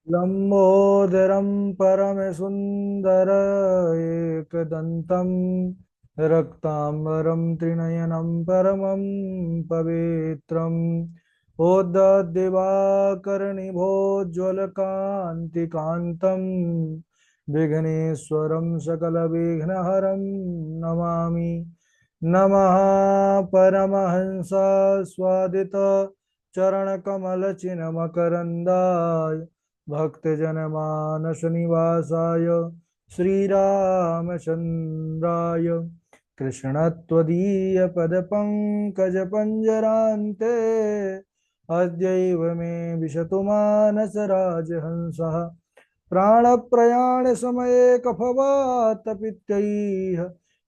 लंबोदरम परमसुंदर एकदंतं रक्तांबरं त्रिनयनं परमं पवित्रम् ओद्ददिवाकरनिभोज्ज्वलकान्तिकान्तं विघ्नेश्वरं सकलविघ्नहरं नमामि। नमः परमहंस स्वादित चरणकमलचिन्मकरन्दाय भक्तजनमानसनिवासाय श्रीरामचन्द्राय कृष्णत्वदीयपदपङ्कजपञ्जरान्ते अद्यैव मे विशतु मानसराजहंसः प्राणप्रयाणसमये कफवातपित्तैः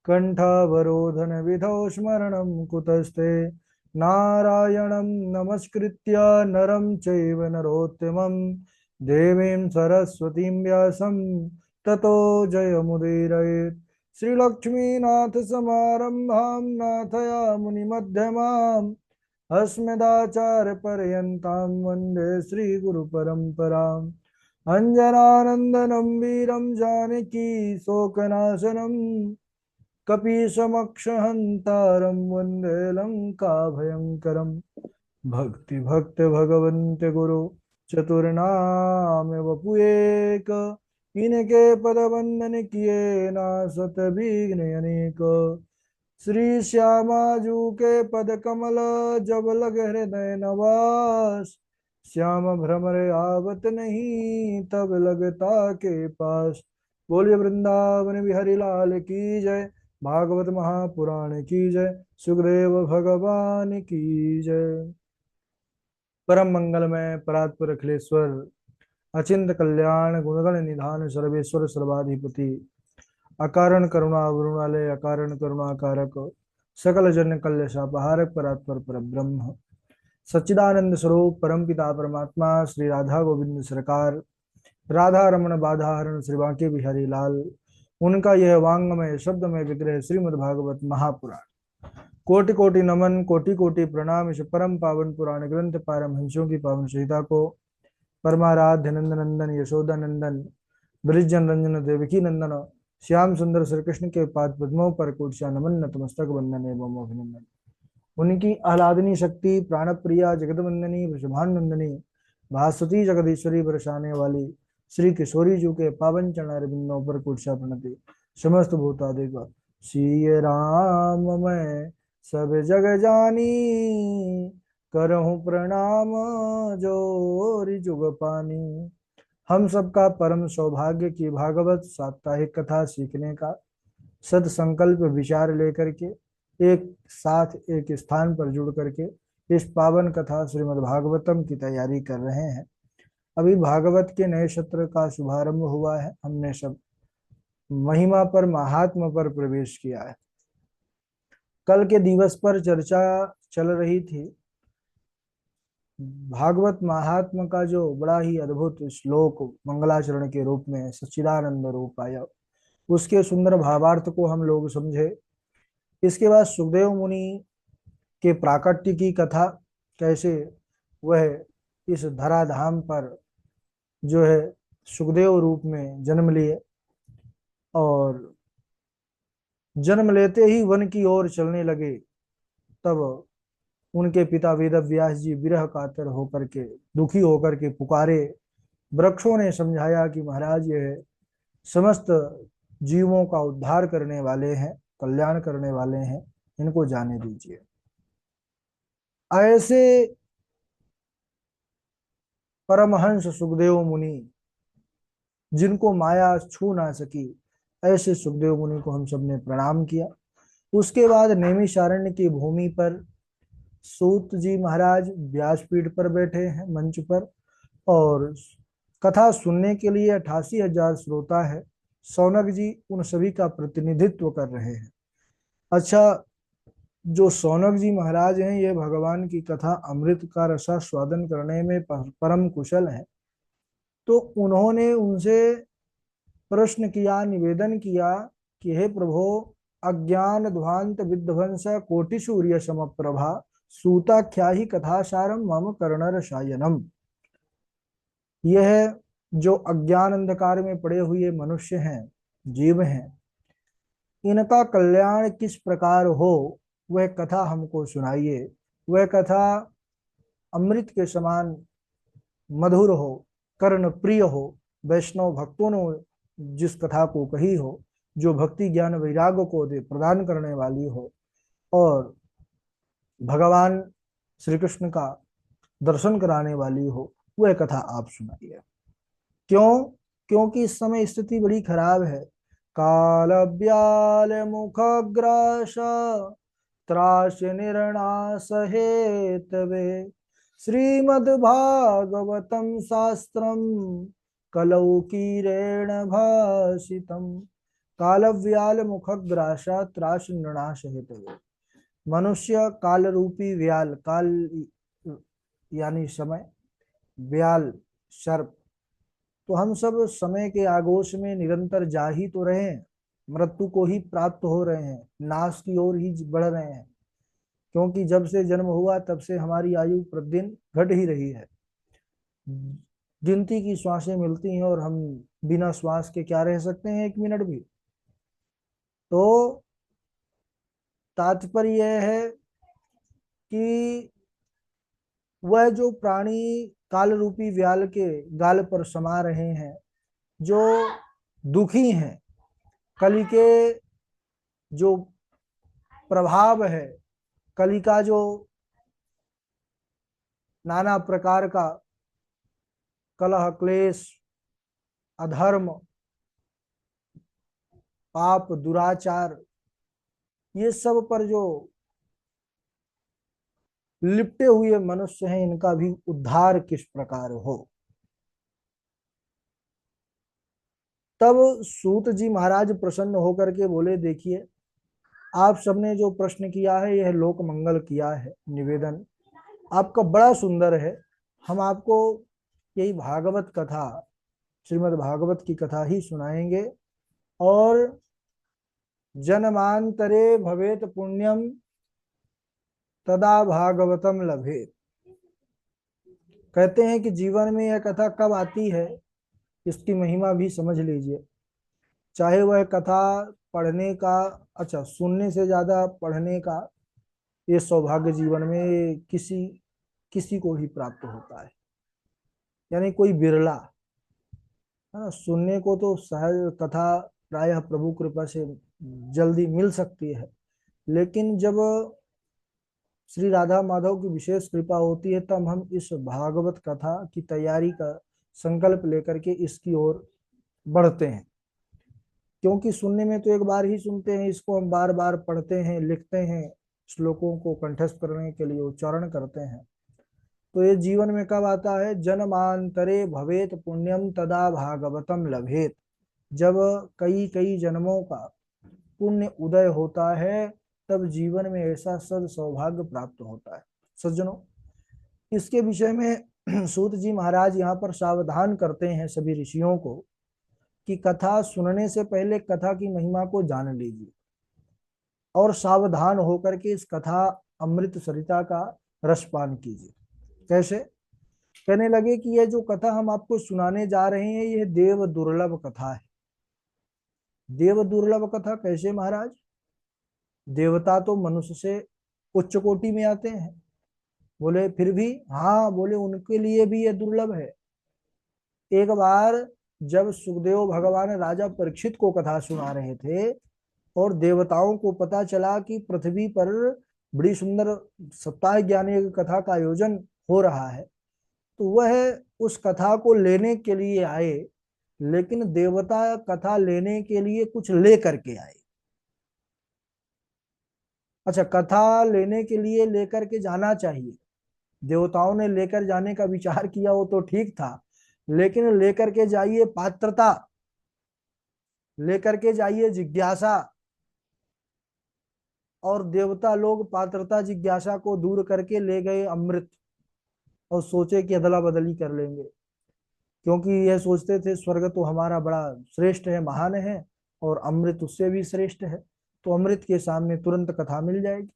कण्ठावरोधनविधौ स्मरणं कुतस्ते नारायणं नमस्कृत्य नरं चैव नरोत्तमं देवीं सरस्वतीं व्यासं ततो जयमुदीरयेत्। श्रीलक्ष्मीनाथसमारम्भां नाथयामुनिमध्यमाम् अस्मदाचार्यपर्यन्तां वन्दे श्रीगुरुपरम्पराम्। अञ्जनानन्दनं वीरं जानकी शोकनाशनं कपीशमक्षहन्तारं वन्दे लङ्काभयङ्करम्। भक्ति भक्त भगवन्त गुरु चतुर्नाम वपुएक, इनके पद वंदन किए नासत विघ्न अनेक। श्री श्यामाजू के पद कमल जब लग हृदय नवास, श्याम भ्रमर आवत नहीं तब लगता के पास। बोलिए वृंदावन बिहारी लाल की जय, भागवत महापुराण की जय, सुखदेव भगवान की जय। परम मंगलमय परात्पर अखिलेश्वर अचिंत कल्याण गुणगण निधान सर्वेश्वर सर्वाधिपति अकारण करुणा वरुणालय अकारण करुणा कारक सकल जन कल्यशापहारक परात्पर पर ब्रह्म सच्चिदानंद स्वरूप परमपिता परमात्मा श्री राधा गोविंद सरकार राधा रमण बाधाहरण श्री बांके बिहारी लाल, उनका यह वांगमय शब्दमय विग्रह श्रीमद् भागवत महापुराण। कोटि कोटि नमन कोटि कोटि प्रणाम। इस परम पावन पुराण ग्रंथ पारमहंसों की पावन सहिता को परमाराध्य नंद नंदन यशोदा नंदन ब्रिजन रंजन देवकी नंदन श्याम सुंदर श्री कृष्ण के पाद पद्मों पर कोटि नमन नतमस्तक वंदन एवं अभिनंदन। उनकी आह्लादनी शक्ति प्राण प्रिया जगदवंदनी वृषभानंदनी भास्वती जगदीश्वरी बरसाने वाली श्री किशोरी जी के पावन चरणारविंदों पर कोटि प्रणति। समस्त भूतादि का श्री राम मैं सब जग जानी, करहूं प्रणाम जोरी जुग पानी। हम सबका परम सौभाग्य की भागवत साप्ताहिक कथा सीखने का सद संकल्प विचार लेकर के एक साथ एक स्थान पर जुड़ करके इस पावन कथा श्रीमद् भागवतम की तैयारी कर रहे हैं। अभी भागवत के नए सत्र का शुभारंभ हुआ है। हमने सब महिमा पर महात्मा पर प्रवेश किया है। कल के दिवस पर चर्चा चल रही थी भागवत महात्मा का जो बड़ा ही अद्भुत श्लोक मंगलाचरण के रूप में सच्चिदानंद रूप आया, उसके सुंदर भावार्थ को हम लोग समझे। इसके बाद सुखदेव मुनि के प्राकट्य की कथा, कैसे वह इस धराधाम पर जो है सुखदेव रूप में जन्म लिए और जन्म लेते ही वन की ओर चलने लगे। तब उनके पिता वेद व्यास जी विरह कातर होकर के दुखी होकर के पुकारे। वृक्षों ने समझाया कि महाराज यह समस्त जीवों का उद्धार करने वाले हैं, कल्याण करने वाले हैं, इनको जाने दीजिए। ऐसे परमहंस सुखदेव मुनि जिनको माया छू ना सकी, ऐसे सुखदेव मुनि को हम सब ने प्रणाम किया। उसके बाद नैमिषारण्य की भूमि पर सूत जी महाराज व्यासपीठ पर बैठे हैं मंच पर, और कथा सुनने के लिए 88,000 श्रोता है। सौनक जी उन सभी का प्रतिनिधित्व कर रहे हैं। अच्छा, जो सौनक जी महाराज हैं ये भगवान की कथा अमृत का रसा स्वादन करने में परम कुशल हैं। तो उन्होंने उनसे प्रश्न किया, निवेदन किया कि हे प्रभो, अज्ञान ध्वांत विध्वंस कोटि सूर्य समप्रभा सूताख्या ही कथासारम मम कर्ण रसायनम। यह जो अज्ञान अंधकार में पड़े हुए मनुष्य हैं, जीव हैं, इनका कल्याण किस प्रकार हो, वह कथा हमको सुनाइए। वह कथा अमृत के समान मधुर हो, कर्ण प्रिय हो, वैष्णव भक्तों ने जिस कथा को कही हो, जो भक्ति ज्ञान वैराग्य को दे प्रदान करने वाली हो, और भगवान श्री कृष्ण का दर्शन कराने वाली हो, वह कथा आप सुनाइए। क्यों? क्योंकि इस समय स्थिति बड़ी खराब है। काल व्याल मुखग्रास त्रास निर्णास हेतवे श्रीमद्भागवतम शास्त्रम कलौ कीरेण भाषितम। कालव्याल मुखग्रासा त्रास निर्णाश हेतवे। मनुष्य काल रूपी व्याल, काल यानी समय, व्याल सर्प, तो हम सब समय के आगोश में निरंतर जा ही तो रहे हैं, मृत्यु को ही प्राप्त हो रहे हैं, नाश की ओर ही बढ़ रहे हैं। क्योंकि जब से जन्म हुआ तब से हमारी आयु प्रतिदिन घट ही रही है। गिनती की श्वासें मिलती हैं और हम बिना श्वास के क्या रह सकते हैं एक मिनट भी। तो तात्पर्य यह है कि वह जो प्राणी काल रूपी व्याल के गाल पर समा रहे हैं, जो दुखी हैं, कली के जो प्रभाव है, कली का जो नाना प्रकार का कलह क्लेश, अधर्म, पाप, दुराचार, ये सब पर जो लिपटे हुए मनुष्य हैं, इनका भी उद्धार किस प्रकार हो। तब सूत जी महाराज प्रसन्न होकर के बोले, देखिए आप सबने जो प्रश्न किया है, यह लोक मंगल किया है, निवेदन आपका बड़ा सुंदर है। हम आपको यही भागवत कथा, श्रीमद् भागवत की कथा ही सुनाएंगे। और जन्मांतरे भवेत पुण्यम तदा भागवतम लभेत। कहते हैं कि जीवन में यह कथा कब आती है, इसकी महिमा भी समझ लीजिए। चाहे वह कथा पढ़ने का, अच्छा सुनने से ज्यादा पढ़ने का ये सौभाग्य जीवन में किसी किसी को ही प्राप्त होता है, यानी कोई बिरला है ना। सुनने को तो सहज कथा प्रायः प्रभु कृपा से जल्दी मिल सकती है, लेकिन जब श्री राधा माधव की विशेष कृपा होती है तब हम इस भागवत कथा की तैयारी का संकल्प लेकर के इसकी ओर बढ़ते हैं। क्योंकि सुनने में तो एक बार ही सुनते हैं, इसको हम बार बार पढ़ते हैं, लिखते हैं, श्लोकों को कंठस्थ करने के लिए उच्चारण करते हैं। तो ये जीवन में कब आता है? जन्मांतरे भवेत पुण्यम तदा भागवतम लभेत। जब कई कई जन्मों का पुण्य उदय होता है, तब जीवन में ऐसा सद सौभाग्य प्राप्त होता है। सज्जनों, इसके विषय में सूत जी महाराज यहाँ पर सावधान करते हैं सभी ऋषियों को कि कथा सुनने से पहले कथा की महिमा को जान लीजिए और सावधान होकर के इस कथा अमृत सरिता का रसपान कीजिए। कैसे? कहने लगे कि यह जो कथा हम आपको सुनाने जा रहे हैं, यह देव दुर्लभ कथा है। देव दुर्लभ कथा कैसे महाराज? देवता तो मनुष्य से उच्च कोटि में आते हैं। बोले फिर भी? हाँ, बोले उनके लिए भी यह दुर्लभ है। एक बार जब सुखदेव भगवान राजा परीक्षित को कथा सुना रहे थे और देवताओं को पता चला कि पृथ्वी पर बड़ी सुंदर सप्ताह ज्ञानी कथा का आयोजन हो रहा है, तो वह उस कथा को लेने के लिए आए। लेकिन देवता कथा लेने के लिए कुछ ले करके आए। अच्छा, कथा लेने के लिए लेकर के जाना चाहिए, देवताओं ने लेकर जाने का विचार किया, वो तो ठीक था, लेकिन लेकर के जाइए पात्रता, लेकर के जाइए जिज्ञासा। और देवता लोग पात्रता जिज्ञासा को दूर करके ले गए अमृत, और सोचे कि अदला बदली कर लेंगे। क्योंकि यह सोचते थे स्वर्ग तो हमारा बड़ा श्रेष्ठ है, महान है, और अमृत उससे भी श्रेष्ठ है, तो अमृत के सामने तुरंत कथा मिल जाएगी।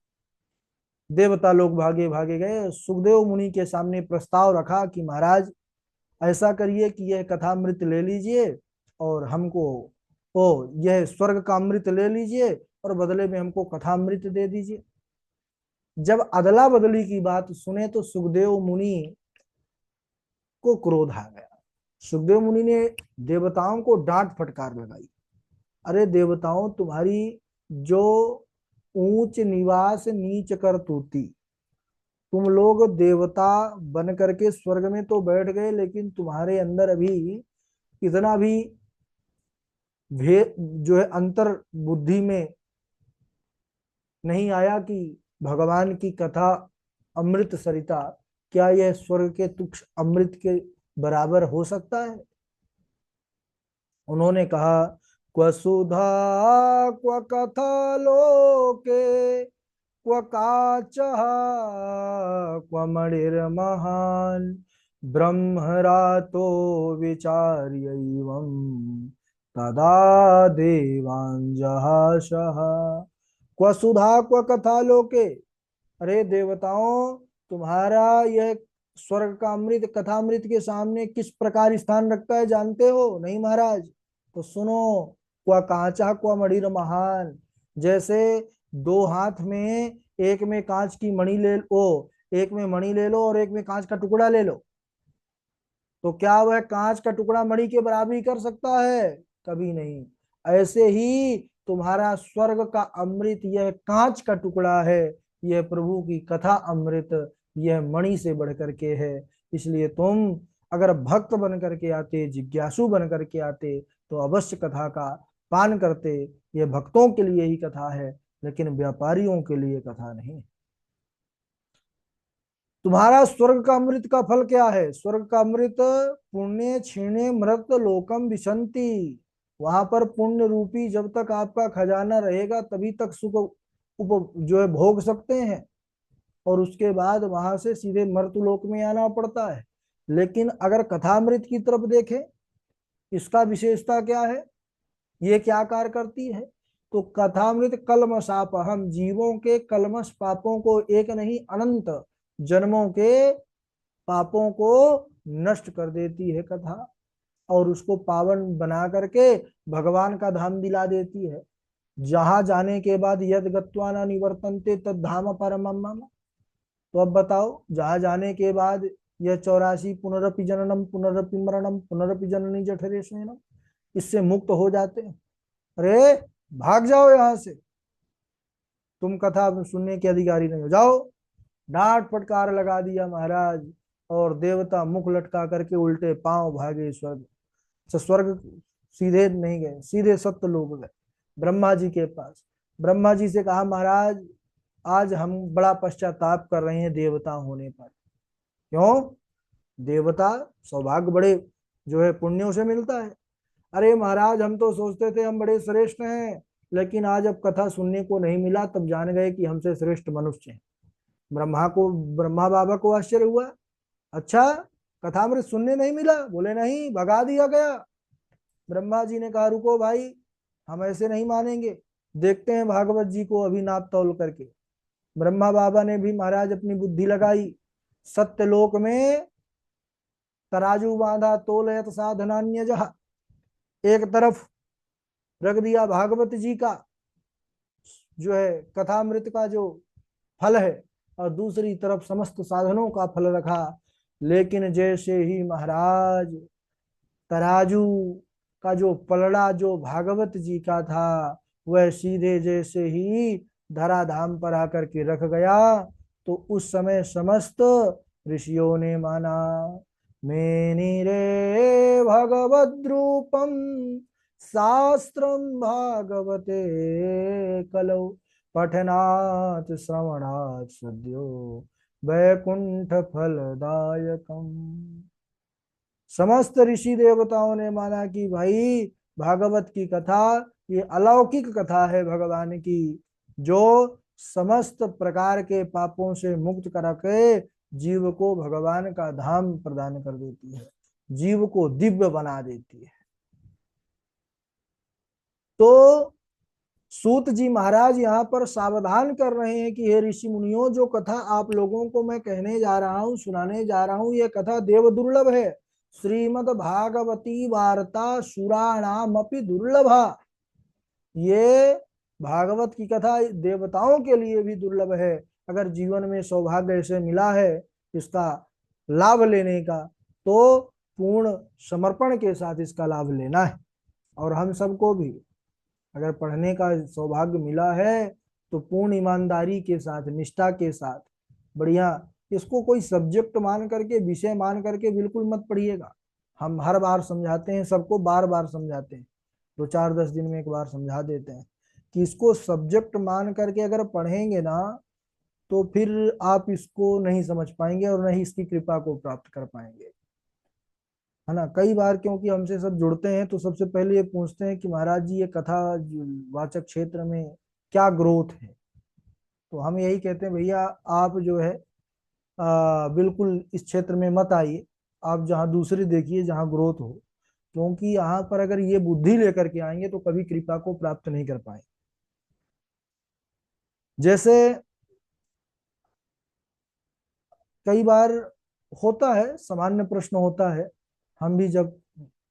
देवता लोग भागे भागे गए, सुखदेव मुनि के सामने प्रस्ताव रखा कि महाराज ऐसा करिए कि यह कथामृत ले लीजिए और हमको, ओ यह स्वर्ग का अमृत ले लीजिए और बदले में हमको कथामृत दे दीजिए। जब अदला बदली की बात सुने तो सुखदेव मुनि को क्रोध आ गया। सुखदेव मुनि ने देवताओं को डांट फटकार लगाई। अरे देवताओं, तुम्हारी जो ऊंच निवास नीच करतूती, तुम लोग देवता बन करके स्वर्ग में तो बैठ गए, लेकिन तुम्हारे अंदर अभी इतना भी भेद जो है अंतर बुद्धि में नहीं आया कि भगवान की कथा अमृत सरिता, क्या यह स्वर्ग के तुक्ष अमृत के बराबर हो सकता है? उन्होंने कहा, क्व सुधा क्व कथा लोके क्व काचः क्व मणिर्महान् ब्रह्मरातो विचार्यैवं तदा देवांजहाशः। क्व सुधा क्व कथा लोके, अरे देवताओं, तुम्हारा यह स्वर्ग का अमृत कथामृत के सामने किस प्रकार स्थान रखता है जानते हो? नहीं महाराज। तो सुनो, क्व कांचा क्व मणिर महान, जैसे दो हाथ में, एक में कांच की मणि ले लो, एक में मणि ले लो और एक में कांच का टुकड़ा ले लो, तो क्या वह कांच का टुकड़ा मणि के बराबरी कर सकता है? कभी नहीं। ऐसे ही तुम्हारा स्वर्ग का अमृत यह कांच का टुकड़ा है, यह प्रभु की कथा अमृत यह मणि से बढ़ करके है। इसलिए तुम अगर भक्त बन करके आते, जिज्ञासु बन करके आते, तो अवश्य कथा का पान करते। यह भक्तों के लिए ही कथा है, लेकिन व्यापारियों के लिए कथा नहीं। तुम्हारा स्वर्ग का अमृत का फल क्या है? स्वर्ग का अमृत पुण्य क्षीणे मृत लोकम विशंति, वहां पर पुण्य रूपी जब तक आपका खजाना रहेगा तभी तक सुख उप जो है भोग सकते हैं, और उसके बाद वहां से सीधे मर्तलोक में आना पड़ता है। लेकिन अगर कथामृत की तरफ देखें, इसका विशेषता क्या है, ये क्या कार्य करती है? तो कथामृत कलमशाप, हम जीवों के कलमश पापों को, एक नहीं अनंत जन्मों के पापों को नष्ट कर देती है कथा, और उसको पावन बना करके भगवान का धाम दिला देती है। जहां जाने के बाद यद गत्वा न निवर्तन्ते तद धाम परमम मम। तो अब बताओ, जहां जाने के बाद यह 84 पुनरपि जननम पुनरपि मरणम पुनरपि जननी जठरे शयनम, इससे मुक्त हो जाते हैं। अरे भाग जाओ यहां से, तुम कथा सुनने के अधिकारी नहीं हो, जाओ। डांट फटकार लगा दिया महाराज, और देवता मुख लटका करके उल्टे पांव भागे स्वर्ग। स्वर्ग सीधे नहीं गए, सीधे सत्य लोग गए ब्रह्मा जी के पास। ब्रह्मा जी से कहा, महाराज आज हम बड़ा पश्चाताप कर रहे हैं देवता होने पर। क्यों? देवता सौभाग्य बड़े जो है पुण्यों से मिलता है। अरे महाराज, हम तो सोचते थे हम बड़े श्रेष्ठ हैं, लेकिन आज अब कथा सुनने को नहीं मिला, तब जान गए कि हमसे श्रेष्ठ मनुष्य हैं। ब्रह्मा बाबा को आश्चर्य हुआ, अच्छा कथामृत सुनने नहीं मिला? बोले नहीं, भगा दिया गया। ब्रह्मा जी ने कहा, रुको भाई, हम ऐसे नहीं मानेंगे, देखते हैं भागवत जी को अभी नाप तौल करके। ब्रह्मा बाबा ने भी महाराज अपनी बुद्धि लगाई, सत्यलोक में तराजू बांधा, तोलयत साधनान्य जहा, एक तरफ रख दिया भागवत जी का जो है कथामृत का जो फल है, और दूसरी तरफ समस्त साधनों का फल रखा। लेकिन जैसे ही महाराज तराजू का जो पलड़ा जो भागवत जी का था, वह सीधे जैसे ही धराधाम पर आकर के रख गया, तो उस समय समस्त ऋषियों ने माना, मेनिरे भगवद्रूपम शास्त्रम भागवते कलौ पठनात् श्रवणात् सद्यो वैकुंठ फलदायकम। समस्त ऋषि देवताओं ने माना कि भाई भागवत की कथा ये अलौकिक कथा है भगवान की, जो समस्त प्रकार के पापों से मुक्त करके जीव को भगवान का धाम प्रदान कर देती है, जीव को दिव्य बना देती है। तो सूत जी महाराज यहाँ पर सावधान कर रहे हैं कि हे ऋषि मुनियों, जो कथा आप लोगों को मैं कहने जा रहा हूँ, सुनाने जा रहा हूँ, यह कथा देव दुर्लभ है। श्रीमद् भागवती वार्ता सुराणाम अपि दुर्लभा। ये भागवत की कथा देवताओं के लिए भी दुर्लभ है। अगर जीवन में सौभाग्य ऐसे मिला है इसका लाभ लेने का, तो पूर्ण समर्पण के साथ इसका लाभ लेना है। और हम सबको भी अगर पढ़ने का सौभाग्य मिला है तो पूर्ण ईमानदारी के साथ, निष्ठा के साथ, बढ़िया, इसको कोई सब्जेक्ट मान करके, विषय मान करके बिल्कुल मत पढ़िएगा। हम हर बार समझाते हैं, सबको बार बार समझाते हैं, 2 4 10 दिन में एक बार समझा देते हैं कि इसको सब्जेक्ट मान करके अगर पढ़ेंगे ना तो फिर आप इसको नहीं समझ पाएंगे और नहीं इसकी कृपा को प्राप्त कर पाएंगे, है ना। कई बार क्योंकि हमसे सब जुड़ते हैं तो सबसे पहले ये पूछते हैं कि महाराज जी ये कथा वाचक क्षेत्र में क्या ग्रोथ है। तो हम यही कहते हैं भैया आप जो है बिल्कुल इस क्षेत्र में मत आइए, आप जहाँ दूसरी देखिए जहाँ ग्रोथ हो। क्योंकि यहाँ पर अगर ये बुद्धि लेकर के आएंगे तो कभी कृपा को प्राप्त नहीं कर पाए। जैसे कई बार होता है, सामान्य प्रश्न होता है, हम भी जब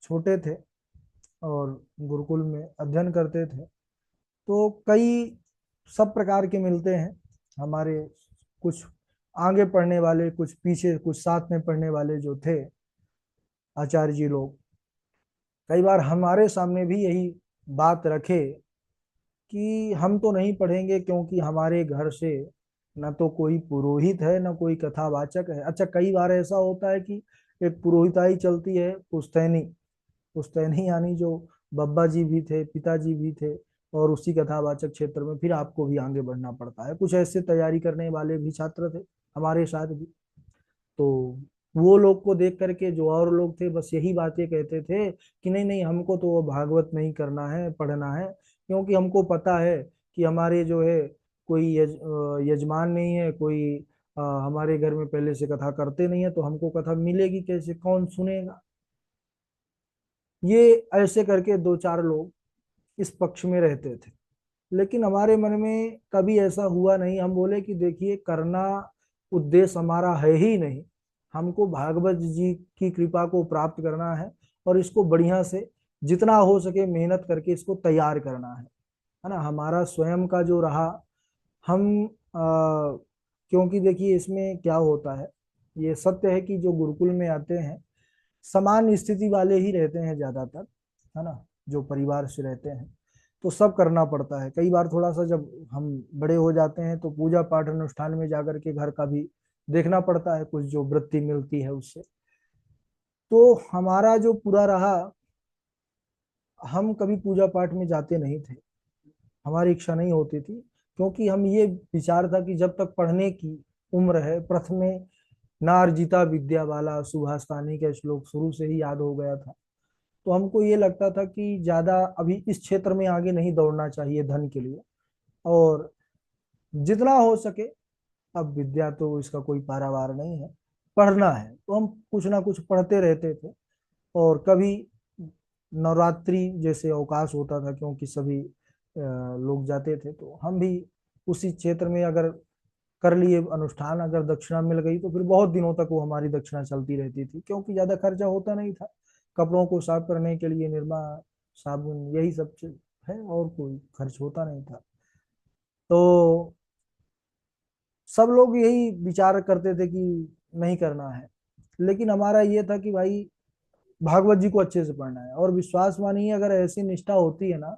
छोटे थे और गुरुकुल में अध्ययन करते थे तो कई सब प्रकार के मिलते हैं हमारे, कुछ आगे पढ़ने वाले, कुछ पीछे, कुछ साथ में पढ़ने वाले जो थे आचार्य जी लोग, कई बार हमारे सामने भी यही बात रखे कि हम तो नहीं पढ़ेंगे क्योंकि हमारे घर से न तो कोई पुरोहित है न कोई कथावाचक है। अच्छा, कई बार ऐसा होता है कि एक पुरोहिताई चलती है, पुश्तैनी। पुश्तैनी यानी जो बब्बा जी भी थे, पिताजी भी थे, और उसी कथावाचक क्षेत्र में फिर आपको भी आगे बढ़ना पड़ता है। कुछ ऐसे तैयारी करने वाले भी छात्र थे हमारे साथ भी। तो वो लोग को देख करके जो और लोग थे बस यही बातें कहते थे कि नहीं नहीं हमको तो वो भागवत नहीं करना है, पढ़ना है, क्योंकि हमको पता है कि हमारे जो है कोई यजमान नहीं है, कोई हमारे घर में पहले से कथा करते नहीं है, तो हमको कथा मिलेगी कैसे, कौन सुनेगा। ये ऐसे करके 2 4 लोग इस पक्ष में रहते थे। लेकिन हमारे मन में कभी ऐसा हुआ नहीं। हम बोले कि देखिए करना उद्देश्य हमारा है ही नहीं, हमको भागवत जी की कृपा को प्राप्त करना है और इसको बढ़िया से जितना हो सके मेहनत करके इसको तैयार करना है ना। हमारा स्वयं का जो रहा, हम क्योंकि देखिए इसमें क्या होता है, ये सत्य है कि जो गुरुकुल में आते हैं समान स्थिति वाले ही रहते हैं ज्यादातर, है ना, जो परिवार से रहते हैं। तो सब करना पड़ता है। कई बार थोड़ा सा जब हम बड़े हो जाते हैं तो पूजा पाठ अनुष्ठान में जाकर के घर का भी देखना पड़ता है, कुछ जो वृत्ति मिलती है उससे। तो हमारा जो पूरा रहा, हम कभी पूजा पाठ में जाते नहीं थे, हमारी इच्छा नहीं होती थी। क्योंकि हम ये विचार था कि जब तक पढ़ने की उम्र है, प्रथमे नार्जिता विद्या वाला सुभाषतानी का श्लोक शुरू से ही याद हो गया था। तो हमको ये लगता था कि ज्यादा अभी इस क्षेत्र में आगे नहीं दौड़ना चाहिए धन के लिए, और जितना हो सके, अब विद्या तो इसका कोई पारावार नहीं है, पढ़ना है तो हम कुछ ना कुछ पढ़ते रहते थे। और कभी नवरात्रि जैसे अवकाश होता था, क्योंकि सभी लोग जाते थे, तो हम भी उसी क्षेत्र में अगर कर लिए अनुष्ठान, अगर दक्षिणा मिल गई तो फिर बहुत दिनों तक वो हमारी दक्षिणा चलती रहती थी, क्योंकि ज्यादा खर्चा होता नहीं था। कपड़ों को साफ करने के लिए निरमा, साबुन, यही सब चीज है, और कोई खर्च होता नहीं था। तो सब लोग यही विचार करते थे कि नहीं करना है। लेकिन हमारा ये था कि भाई भागवत जी को अच्छे से पढ़ना है। और विश्वास मानिए अगर ऐसी निष्ठा होती है ना,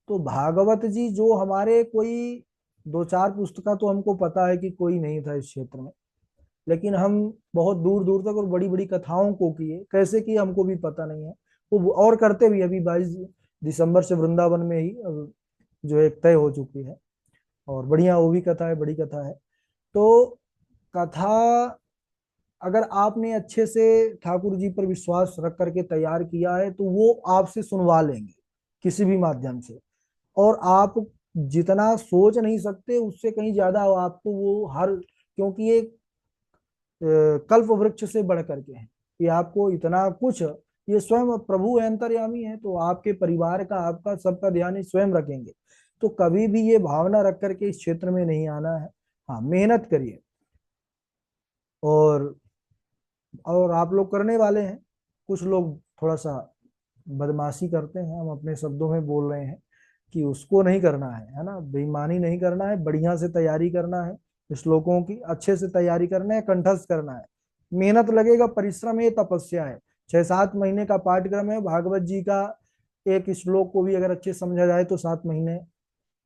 तो भागवत जी जो हमारे कोई 2 4 पुस्तका तो हमको पता है कि कोई नहीं था इस क्षेत्र में, लेकिन हम बहुत दूर दूर तक और बड़ी बड़ी कथाओं को किए, कैसे किए हमको भी पता नहीं है। वो और करते भी, अभी 22 दिसंबर से वृंदावन में ही अब जो एक तय हो चुकी है, और बढ़िया वो भी कथा है, बड़ी कथा है। तो कथा अगर आपने अच्छे से ठाकुर जी पर विश्वास रख करके तैयार किया है तो वो आपसे सुनवा लेंगे किसी भी माध्यम से। और आप जितना सोच नहीं सकते उससे कहीं ज्यादा आपको वो हर, क्योंकि ये कल्प वृक्ष से बढ़ करके है, कि आपको इतना कुछ, ये स्वयं प्रभु है, अंतर्यामी है, तो आपके परिवार का, आपका सबका ध्यान ये स्वयं रखेंगे। तो कभी भी ये भावना रख करके इस क्षेत्र में नहीं आना है। हाँ, मेहनत करिए, और आप लोग करने वाले हैं, कुछ लोग थोड़ा सा बदमाशी करते हैं, हम अपने शब्दों में बोल रहे हैं कि उसको नहीं करना है ना, बेईमानी नहीं करना है, बढ़िया से तैयारी करना है, श्लोकों की अच्छे से तैयारी करना है, कंठस्थ करना है। मेहनत लगेगा, परिश्रम है, तपस्या है। 6-7 महीने का पाठ्यक्रम है भागवत जी का। एक श्लोक को भी अगर अच्छे समझा जाए तो 7 महीने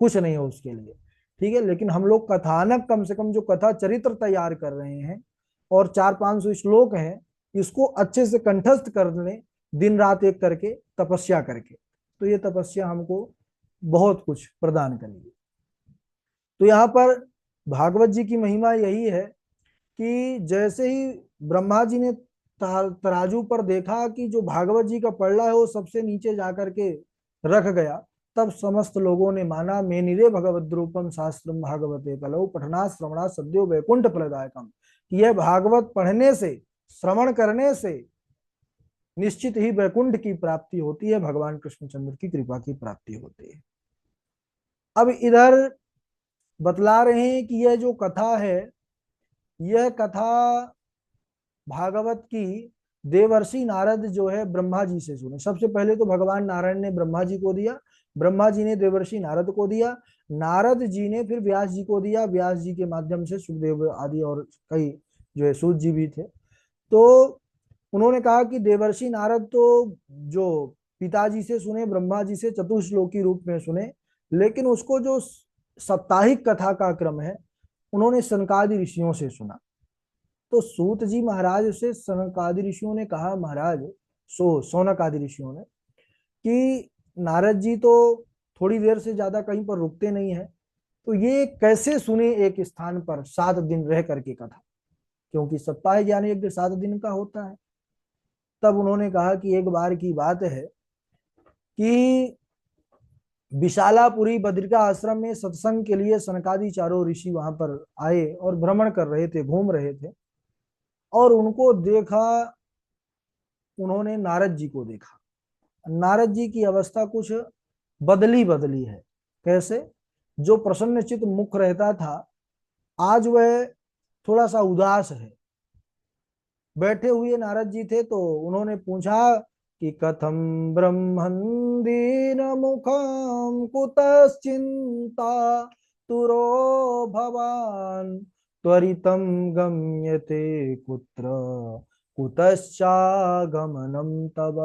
कुछ नहीं है उसके लिए। ठीक है, लेकिन हम लोग कथानक कम से कम जो कथा चरित्र तैयार कर रहे हैं और 400-500 श्लोक हैं, इसको अच्छे से कंठस्थ कर लें, दिन रात एक करके तपस्या करके, तो ये तपस्या हमको बहुत कुछ प्रदान करेगी। तो यहाँ पर भागवत जी की महिमा यही है कि जैसे ही ब्रह्मा जी ने तराजू पर देखा कि जो भागवत जी का पल्ला है वो सबसे नीचे जाकर के रख गया, तब समस्त लोगों ने माना मेनिरे भगवद रूपम शास्त्रम भागवते कलौ पठना श्रवणा सद्यो वैकुंठ प्रदायकम। यह भागवत पढ़ने से, श्रवण करने से निश्चित ही वैकुंठ की प्राप्ति होती है, भगवान कृष्णचंद्र की कृपा की प्राप्ति होती है। अब इधर बतला रहे हैं कि यह जो कथा है, यह कथा भागवत की देवर्षि नारद जो है ब्रह्मा जी से सुने। सबसे पहले तो भगवान नारायण ने ब्रह्मा जी को दिया, ब्रह्मा जी ने देवर्षि नारद को दिया, नारद जी ने फिर व्यास जी को दिया, व्यास जी के माध्यम से सुखदेव आदि और कई जो है सूत जी भी थे। तो उन्होंने कहा कि देवर्षि नारद तो जो पिताजी से सुने, ब्रह्मा जी से चतुश्लोकी रूप में सुने, लेकिन उसको जो साप्ताहिक कथा का क्रम है उन्होंने सनकादि ऋषियों से सुना। तो सूत जी महाराज से सनकादि ऋषियों ने कहा, महाराज सोनक आदि ऋषियों ने, कि नारद जी तो थोड़ी देर से ज्यादा कहीं पर रुकते नहीं है, तो ये कैसे सुने एक स्थान पर 7 दिन रह करके कथा, क्योंकि सप्ताह ज्ञान यज्ञ 7 दिन का होता है। तब उन्होंने कहा कि एक बार की बात है कि विशालापुरी बद्रिका आश्रम में सत्संग के लिए सनकादि चारों ऋषि वहां पर आए और भ्रमण कर रहे थे, घूम रहे थे, और उनको देखा, उन्होंने नारद जी को देखा। नारद जी की अवस्था कुछ बदली बदली है। कैसे? जो प्रसन्नचित मुख रहता था, आज वह थोड़ा सा उदास है। बैठे हुए नारद जी थे तो उन्होंने पूछा कि कथम ब्रह्मन् दीन मुखम कुतश्चिंता तुरो भवान त्वरितम गम्यते कुत्र कुतश्चागमनम तव।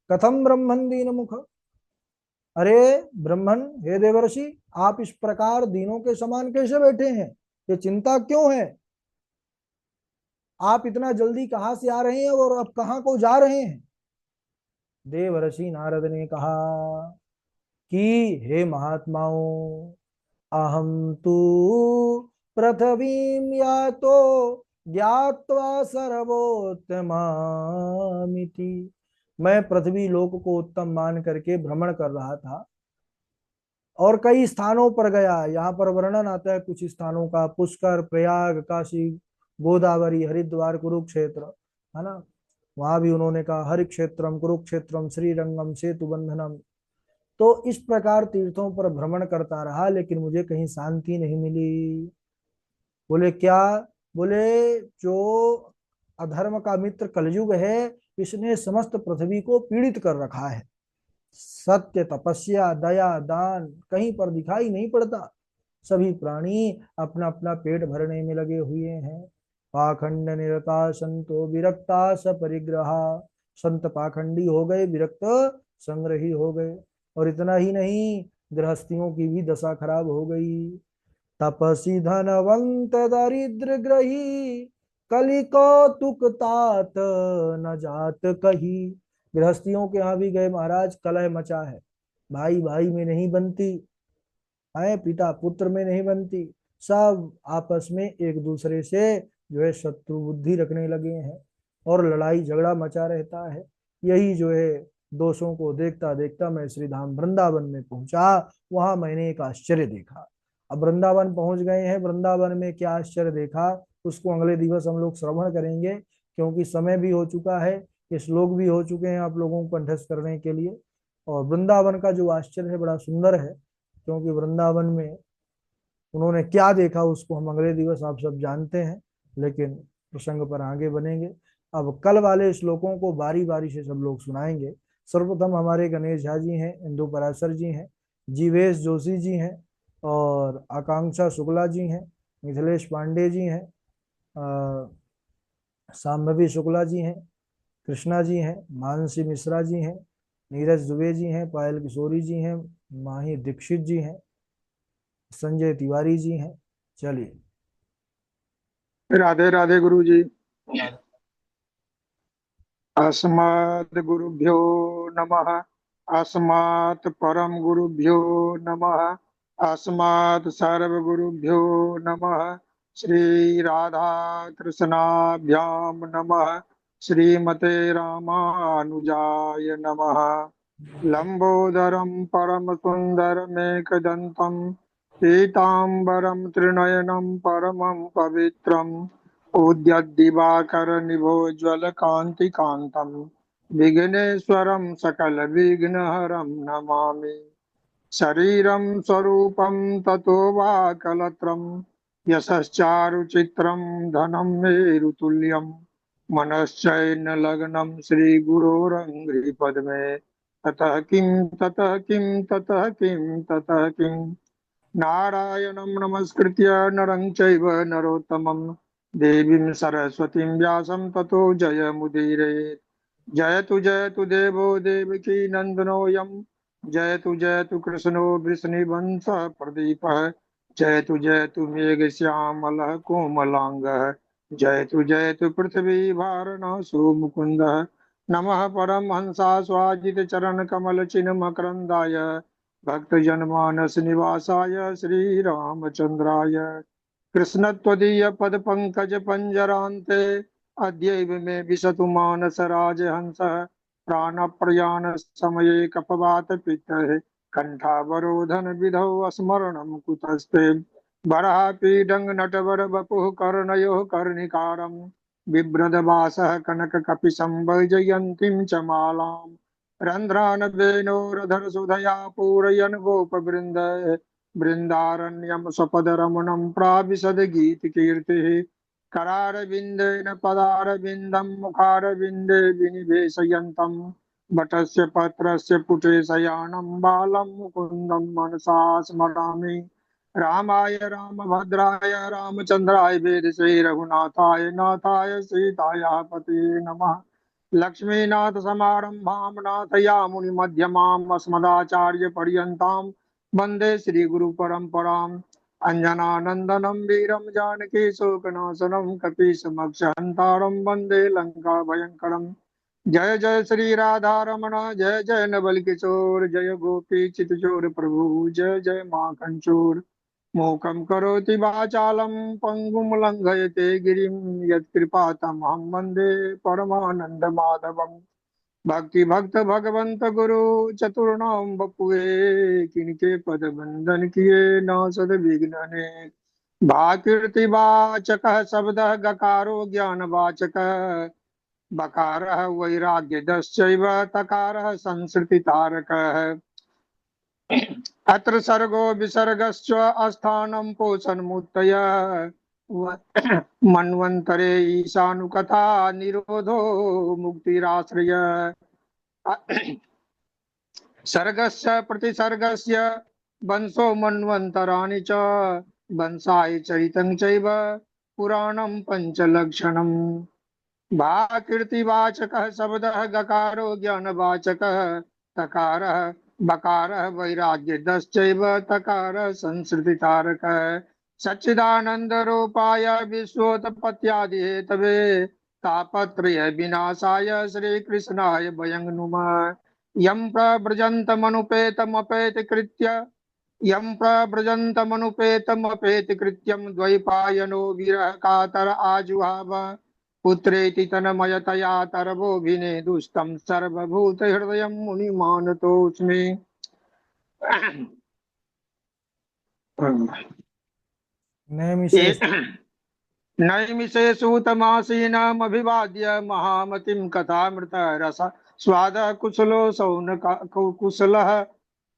कथम ब्रह्मन् दीन मुख, अरे ब्रह्मन, हे देवर्षि, आप इस प्रकार दीनों के समान कैसे बैठे हैं? ये चिंता क्यों है? आप इतना जल्दी कहां से आ रहे हैं और अब कहां को जा रहे हैं? देवर्षि नारद ने कहा कि हे महात्माओं, अहम तु पृथ्वीं यातो ज्ञात्वा सर्वोत्तमामिति। मैं पृथ्वी लोक को उत्तम मान करके भ्रमण कर रहा था और कई स्थानों पर गया। यहाँ पर वर्णन आता है कुछ स्थानों का, पुष्कर, प्रयाग, काशी, गोदावरी, हरिद्वार, कुरुक्षेत्र, है ना। वहां भी उन्होंने कहा हरि क्षेत्रम कुरुक्षेत्रम श्रीरंगम सेतु बंधनम। तो इस प्रकार तीर्थों पर भ्रमण करता रहा, लेकिन मुझे कहीं शांति नहीं मिली। बोले क्या? बोले जो अधर्म का मित्र कलयुग है, इसने समस्त पृथ्वी को पीड़ित कर रखा है। सत्य, तपस्या, दया, दान कहीं पर दिखाई नहीं पड़ता। सभी प्राणी अपना अपना पेट भरने में लगे हुए हैं। पाखंड निरता संतो विरक्ता स परिग्रहा। संत पाखंडी हो गए, विरक्त संग्रही हो गए। और इतना ही नहीं, गृहस्थियों की भी दशा खराब हो गई। तपसी धनवंत दरिद्र ग्रही कलि कौतुक तात न जात कही। गृहस्थियों के यहाँ भी गए महाराज, कलह मचा है, भाई भाई में नहीं बनती है, पिता पुत्र में नहीं बनती, सब आपस में एक दूसरे से जो है शत्रु बुद्धि रखने लगे हैं और लड़ाई झगड़ा मचा रहता है। यही जो है दोषों को देखता देखता मैं श्री धाम वृंदावन में पहुंचा। वहां मैंने एक आश्चर्य देखा। अब वृंदावन पहुंच गए हैं, वृंदावन में क्या आश्चर्य देखा उसको अगले दिवस हम लोग श्रवण करेंगे, क्योंकि समय भी हो चुका है, ये श्लोक भी हो चुके हैं आप लोगों को कंठस्थ करने के लिए। और वृंदावन का जो आश्चर्य है बड़ा सुंदर है, क्योंकि वृंदावन में उन्होंने क्या देखा उसको हम अगले दिवस आप सब जानते हैं, लेकिन प्रसंग पर आगे बनेंगे। अब कल वाले श्लोकों को बारी बारी से सब लोग सुनाएंगे। सर्वप्रथम हमारे गणेश झा जी हैं, इंदु पराशर जी हैं, जीवेश जोशी जी हैं, और आकांक्षा शुक्ला जी हैं, मिथिलेश पांडे जी हैं, शांभवी शुक्ला जी हैं, कृष्णा जी हैं, मानसी मिश्रा जी हैं, नीरज दुबे जी हैं, पायल किशोरी जी हैं, माही दीक्षित जी हैं, संजय तिवारी जी हैं। चलिए। राधे राधे गुरु जी। राधे। अस्मद् गुरुभ्यो नमः। अस्मात् परम गुरुभ्यो नमः। अस्मात् सर्व गुरुभ्यो नमः। श्री राधा कृष्णाभ्याम नमः। श्रीमते रामानुजाय नमः। लंबोदरम परम सुंदरमेकदंतम पीतांबरम त्रिनयनम परमं पवित्रम उद्यद्दिवाकरनिभोज्वल कांति कांतम विघ्नेश्वरम सकल विघ्नहरं नमामि। शरीरं स्वरूपं ततो वा कलत्रं यशश्चारुचित्रं धनं मेरुतुल्यं मनश्चैर्न श्रीगुरोरङ्घ्रिपद्मे ततः किं नारायणं नमस्कृत्य नरं चैव नरोत्तमं देवीं सरस्वतीं व्यासं ततो जयमुदीरयेत्। जयतु देवो देवकी नन्दनोऽयं। जयतु कृष्णो वृषणिवंशः प्रदीपः। जयतु मेघश्यामलः कोमलाङ्गः। जयतु पृथ्वीभारनः मुकुन्दः। नमः परमहंसास्वाजितचरणकमलचिन्मकरन्दाय भक्तजनमानस निवासाय श्रीरामचन्द्राय कृष्णत्वदीय पदपङ्कज पंजरान्ते अद्यैव मे विशतु मानस राजहंसः। प्राणप्रयाण समये कपवातपित्तः कण्ठावरोधन विधौ स्मरणं कुतस्ते। वराहपीडं नटवर वपुः कर्णयोः कर्णिकारं बिभ्रदवासः कनककपिशं वैजयन्तीं च मालाम् रन्ध्रान् वेणोरधर सुधया पूरयन् गोपवृन्द बृन्दारण्यं स्वपदरमणं प्राविशद गीतकीर्तिः। करारविन्देन पदारविन्दं मुखारविन्दे विनिवेशयन्तं वटस्य पत्रस्य पुटे शयानं बालं मुकुन्दं मनसा स्मरामि। रामाय रामभद्राय रामचन्द्राय वेदसे रघुनाथाय नाथाय सीताया पते नमः। लक्ष्मीनाथ समारंभां नाथयामुनिमध्यमाम् अस्मदाचार्यपर्यन्तां वन्दे श्रीगुरुपरम्पराम्। अञ्जनानन्दनं वीरं जानकी शोकनाशनं कपीशमक्षहन्तारं वन्दे लङ्काभयङ्करम्। जय जय श्री राधा रमण जय जय नवल किशोर जय गोपी चितचोर प्रभु जय जय माखनचोर। मूकं करोति वाचालं पङ्गुं लङ्घयते गिरिं यत्कृपातमहं वन्दे परमानन्दमाधवम्। भक्ति भक्त भगवंत गुरु चतुर्णाम बपुए किनके पद बंधन किए न सद विघ्नने। भाकीर्ति वाचक शब्द गकारो ज्ञान वाचक बकार वैराग्य दश्चैव तकार संसृति तारक। अत्र सर्गो विसर्गश्च अस्थानं पोषणमुत्तय मन्वन्तरे ईशानुकथा निरोधो मुक्तिराश्रय। सर्गस्य प्रतिसर्गस्य वंशो मन्वन्तराणि च वंशाय चरितं चैव पुराणं पञ्चलक्षणम्। भाकीर्तिवाचकः शब्दः गकारो ज्ञानवाचकः तकारः बकारः वैराग्यदश्चैव तकारः संसृतितारकः। सच्चिदानन्दरूपाय विश्वोत्पत्त्यादिहेतवे तापत्रय विनाशाय श्रीकृष्णाय वयं नुमः। यं प्रव्रजन्तमनुपेतमपेति कृत्य यं प्रव्रजन्तमनुपेतमपेति कृत्यं द्वैपायनो विरह कातर आजुहाव पुत्रेति तन्मयतया तरवोऽभिनेदुस्तं सर्वभूतहृदयं मुनिमानतोऽस्मि। नैमिषेश। नैमिषेषूतमासीनामभिवाद्य महामतिं कथामृत रस स्वाद कुशलो सौनका कुशलः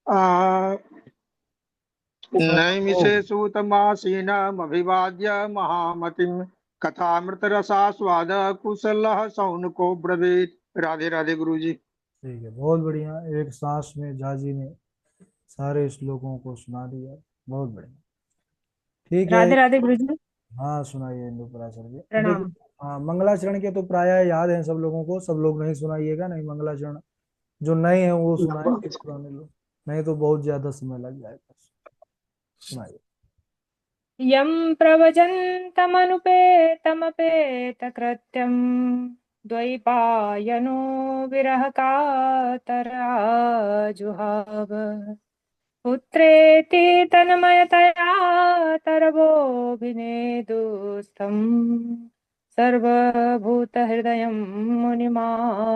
सौनको। नैमिषेषूतमासीनामभिवाद्य महामतिं कथामृत रसास्वाद कुशलः सौनको ब्रवीत। राधे राधे गुरु जी। ठीक है, बहुत बढ़िया। एक सांस में झाजी ने सारे श्लोकों को सुना दिया। बहुत बढ़िया। ठीक है। राधे राधे गुरु जी। हाँ, सुनाइए इंदु पराशर जी। देखो, प्रणाम। हाँ, मंगलाचरण के तो प्राय याद है सब लोगों को, सब लोग नहीं सुनाइएगा, नहीं मंगलाचरण जो नए हैं वो सुनाएंगे, पुराने लोग नहीं तो बहुत ज्यादा समय लग जाएगा। सुनाइए। यं प्रवचन्तमनुपेतमपेतकृत्यम् द्वैपायनो विरहकातराजुहाव पुत्रेति तन्मयतया तरवोऽभिनेदुस्तम् सर्वभूतहृदयं मुनिमानतोऽस्मि।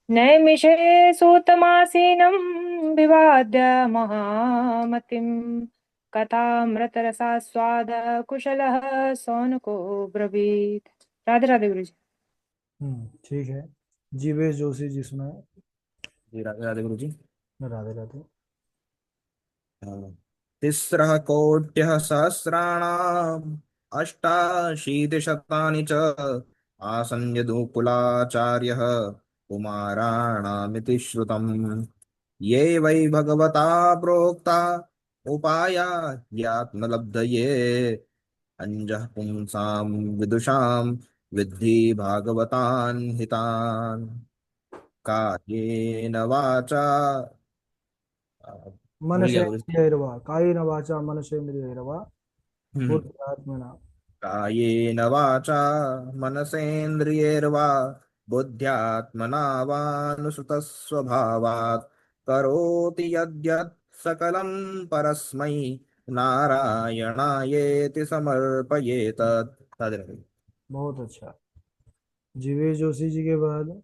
नैमिषे सूतमासीनं विवाद्य महामतिं कथामृतरसास्वाद कुशलः सौनको ब्रवीत्। राधे राधे गुरु जी। ठीक है। जीवेश जोशी जी सुनाए। जी राधे राधे गुरु जी। राधे राधे। हाँ। तिस्रः कोट्यः सहस्राणाम् अष्टाशीतिशतानि च आसन् यदुकुलाचार्यः कुमाराणामिति श्रुतम्। ये वै भगवता प्रोक्ता उपाया यात्मलब्धये अञ्जः पुंसां विदुषां विद्धि भागवतान् हितान् कायेन वाचा। भूल गया गुरु। मनसेन्द्रियैर्वा कायेन वाचा मनसेन्द्रियैर्वा हम्म। बुद्ध्यात्मना। कायेन वाचा मनसेन्द्रियैर्वा बुद्ध्यात्मना वानुसृतस्वभावात् करोति यद्यत् सकलं परस्मै नारायणायेति समर्पयेत। बहुत अच्छा। जीवेश जोशी जी के बाद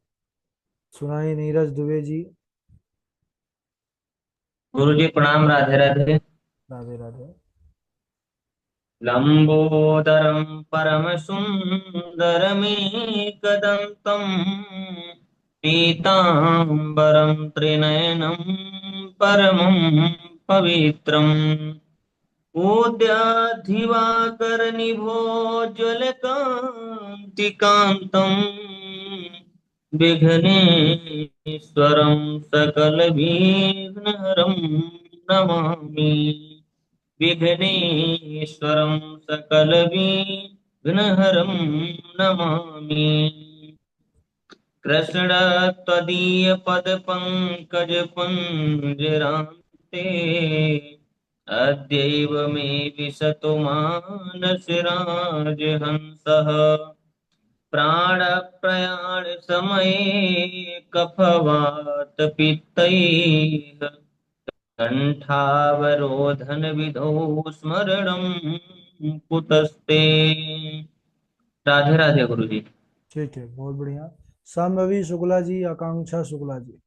सुनाई नीरज दुबे जी। गुरु जी प्रणाम। राधे राधे। राधे राधे। लंबोदरम परम सुंदरमेकदंतम पीतांबरम त्रिनयनम परमं पवित्रम ऊद्याधिवाकरनिभोज्वलकान्तिकान्तम् विघ्नेश्वरं सकलविघ्नहरं नमामि। विघ्नेश्वरं सकलविघ्नहरं नमामि। कृष्ण त्वदीयपदपङ्कजपञ्जरान्ते अद्यैव मे विशतु मानसराजहंसः प्राणप्रयाणसमये कफवातपित्तैः कंठावरोधनविधौ स्मरणं कुतस्ते। राधे राधे गुरु जी। ठीक है, बहुत बढ़िया। संभवी शुक्ला जी, आकांक्षा शुक्ला जी।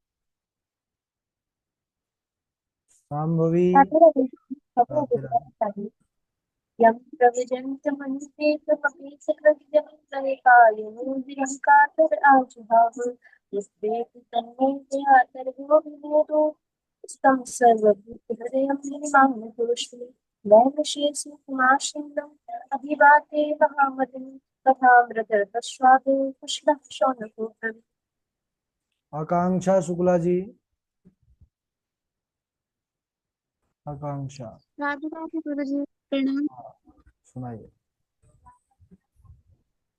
संभवी। राधे राधे। यं प्रव्रजन्तमनुपेतमपेतकृत्यमन्त्रैकायनोऽविरहकातर आजुहाव यस्तेति तन्मे जयातर्वो तं सर्वभूतहृदयं निर्माम्यतोऽस्मि। नैमिषेषु कुमाशिन्दम् अभिवाते महामतिं कथामृतरसस्वादे पुष्पः शौनको ब्रवीत्। आकांक्षा शुक्ला जी। आकांक्षा। राधे राधे गुरु जी। प्रणाम। हाँ, सुनाइए।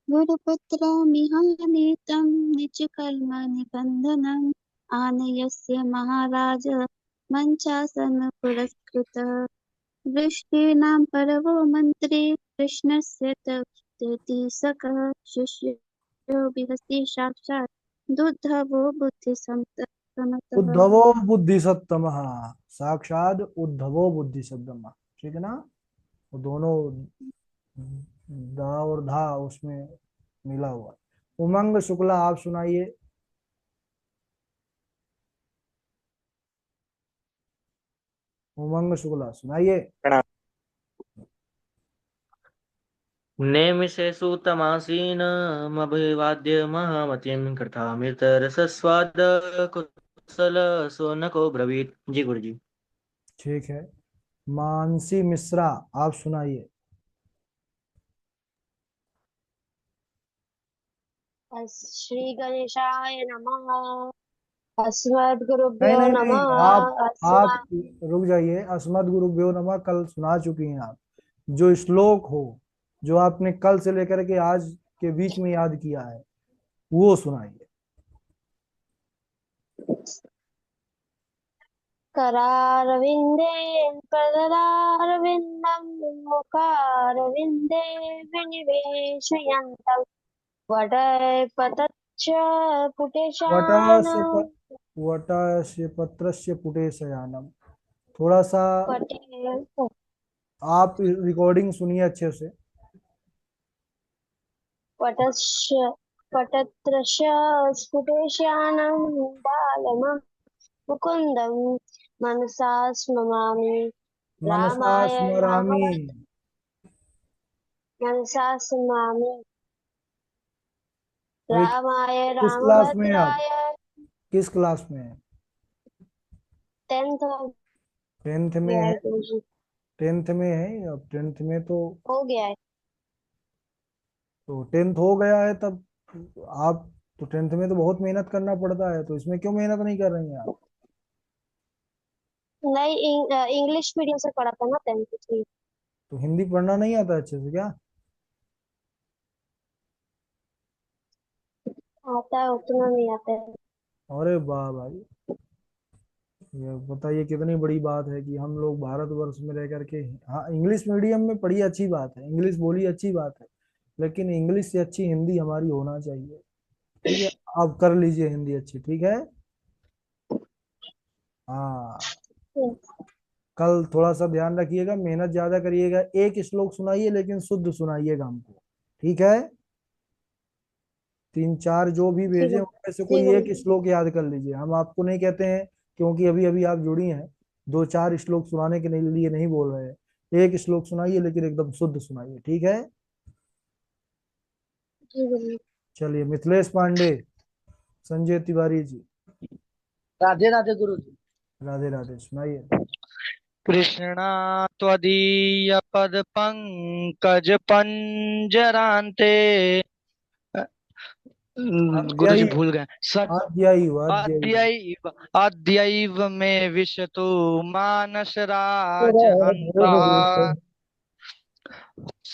गुरुपुत्रमिहानेतं निजकर्मनिबन्धनम् आनयस्य महाराज मञ्चासनपुरस्कृतः वृष्टीनां परवो मन्त्रे कृष्णस्य तथेति सकः शिष्यो विहसति साक्षात् दुद्धवो बुद्धिसम्पन्नः। उद्धवो बुद्धि सत्तम। साक्षात उद्धवो बुद्धि सत्तम। ठीक है ना। वो दोनों दा और धा उसमें मिला हुआ है। उमंग शुक्ला, आप सुनाइए। उमंग शुक्ला सुनाइए। नेमिषेषु तमासीनमभिवाद्य महामतिं कृतामृतरसस्वाद कुशल सोनको ब्रवीत्। जी गुरु जी। ठीक है। मानसी मिश्रा, आप सुनाइए। श्री गणेशाय नमः। नहीं अस्मद्गुरुभ्यो नहीं नहीं, नमः। आप रुक जाइए। अस्मद गुरुभ्यो नमः कल सुना चुकी हैं आप। जो श्लोक हो, जो आपने कल से लेकर के आज के बीच में याद किया है, वो सुनाइए। करारविन्दे प्रददारविन्दं मुखारविन्दे विनिवेशयन्तं वटपतच्च वटस्य पुटेशानं वटस्य पत्रस्य पुटे शयानम। थोड़ा सा पटे आप रिकॉर्डिंग सुनिए अच्छे से। पटस्य पटत्रस्य स्फुटेशानं बालमं मुकुन्दं मनसा स्मरामि। मनसा रामाय स्मरामि। मनसा स्मरामि। अभी रामाय किस क्लास में हैं आप? रामभद्राय। किस क्लास में है? 10th हो 10th में गया है? है गुरुजी। 10th में है? अब 10th में हो गया है। तो 10th हो गया है तब आप तो 10th में तो बहुत मेहनत करना पड़ता है, तो इसमें क्यों मेहनत नहीं कर रही हैं आप? नहीं, इंग्लिश मीडियम से पढ़ा था ना 10th की। तो हिंदी पढ़ना नहीं आता अच्छे से क्या? आता है, उतना नहीं आता है। अरे वाह भाई, ये बताइए कितनी बड़ी बात है कि हम लोग भारतवर्ष में रह करके, हाँ इंग्लिश मीडियम में पढ़ी अच्छी बात है, इंग्लिश बोली अच्छी बात है, लेकिन इंग्लिश से अच्छी हिंदी हमारी होना चाहिए। ठीक है, आप कर लीजिए हिंदी अच्छी, ठीक है। हाँ, कल थोड़ा सा ध्यान रखिएगा, मेहनत ज्यादा करिएगा। एक श्लोक सुनाइए लेकिन शुद्ध सुनाइएगा हमको, ठीक है। 3 4 जो भी जी भेजे गुरु उनमें से जी कोई एक गुरुजी। श्लोक याद कर लीजिए। हम आपको नहीं कहते हैं, क्योंकि अभी अभी आप जुड़ी हैं, 2 4 श्लोक सुनाने के लिए नहीं बोल रहे हैं। एक श्लोक सुनाइए लेकिन एकदम शुद्ध सुनाइए, ठीक है। जी गुरुजी। चलिए, मिथिलेश पांडे, संजय तिवारी जी, राधे राधे गुरु जी। राधे राधे, सुनाइए। कृष्णा त्वदीय पद पंकज पंजरांते। गुरु जी आद्यायी, भूल गए। सच आद्यायी आद्यायी। अद्यैव अद्यैव मे विशतु मानस राजहंता।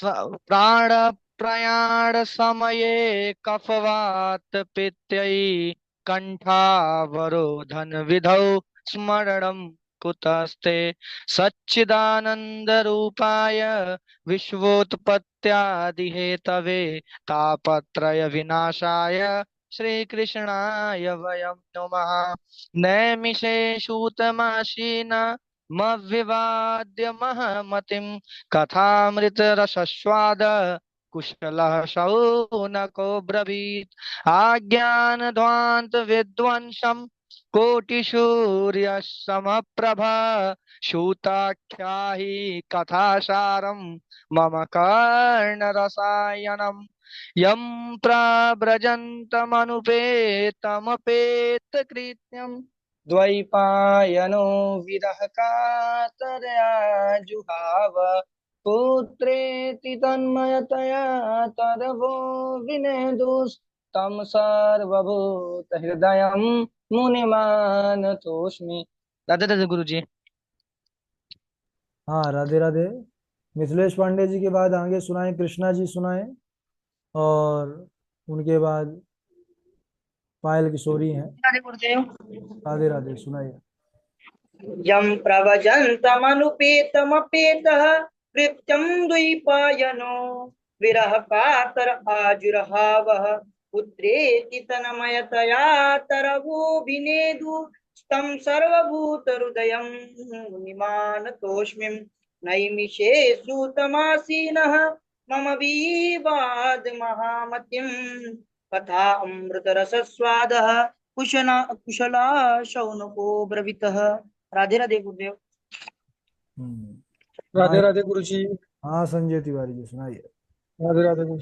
प्राण प्रयाण समये कफवात पित्तै कंठावरोधन विधौ स्मरणं कुतस्ते। सच्चिदानंद रूपाय विश्वोत्पत्त्यादिहेतवे तापत्रय विनाशाय श्रीकृष्णाय वयं नुमः। नैमिषे सूतमासीन मविवाद्य महमतिं कथामृतरसस्वाद कुशलः शौनको ब्रवीत्। आज्ञानध्वान्त विध्वंसं कोटिसूर्यसमप्रभ सूताख्याहि कथासारं मम कर्णरसायनम्। यं प्रव्रजन्तमनुपेतमपेतकृत्यम् द्वैपायनो विरह कातरया जुहाव। पुत्रेति तन्मयतया तदवो विनेदुस्तं सर्वभूतहृदयं मुनिमानतोऽस्मि। राधे राधे गुरु जी। हाँ, राधे राधे। मिथिलेश पांडे जी के बाद आगे सुनाए कृष्णा जी सुनाए, और उनके बाद पायल किशोरी हैं। राधे गुरुदेव। राधे राधे, सुनाइए। यं प्रवजन्तमनुपेतमपेतः कृत्यं द्वैपायनो विरह कातर आजुर्हावः। पुत्रेति तन्मयतया तरवो विनेदु तं सर्वभूतहृदयं मुनिमानतोऽस्मि। नैमिषे सूतमासीनः मम विवाद महामतिं कथा अमृतरसस्वादः कुशला शौनको ब्रवीतः। राधे राधे गुरुदेव। हाँ राधे राधे गुरु जी। हाँ, संजय तिवारी जी सुनाइए। राधे राधे गुरु जी।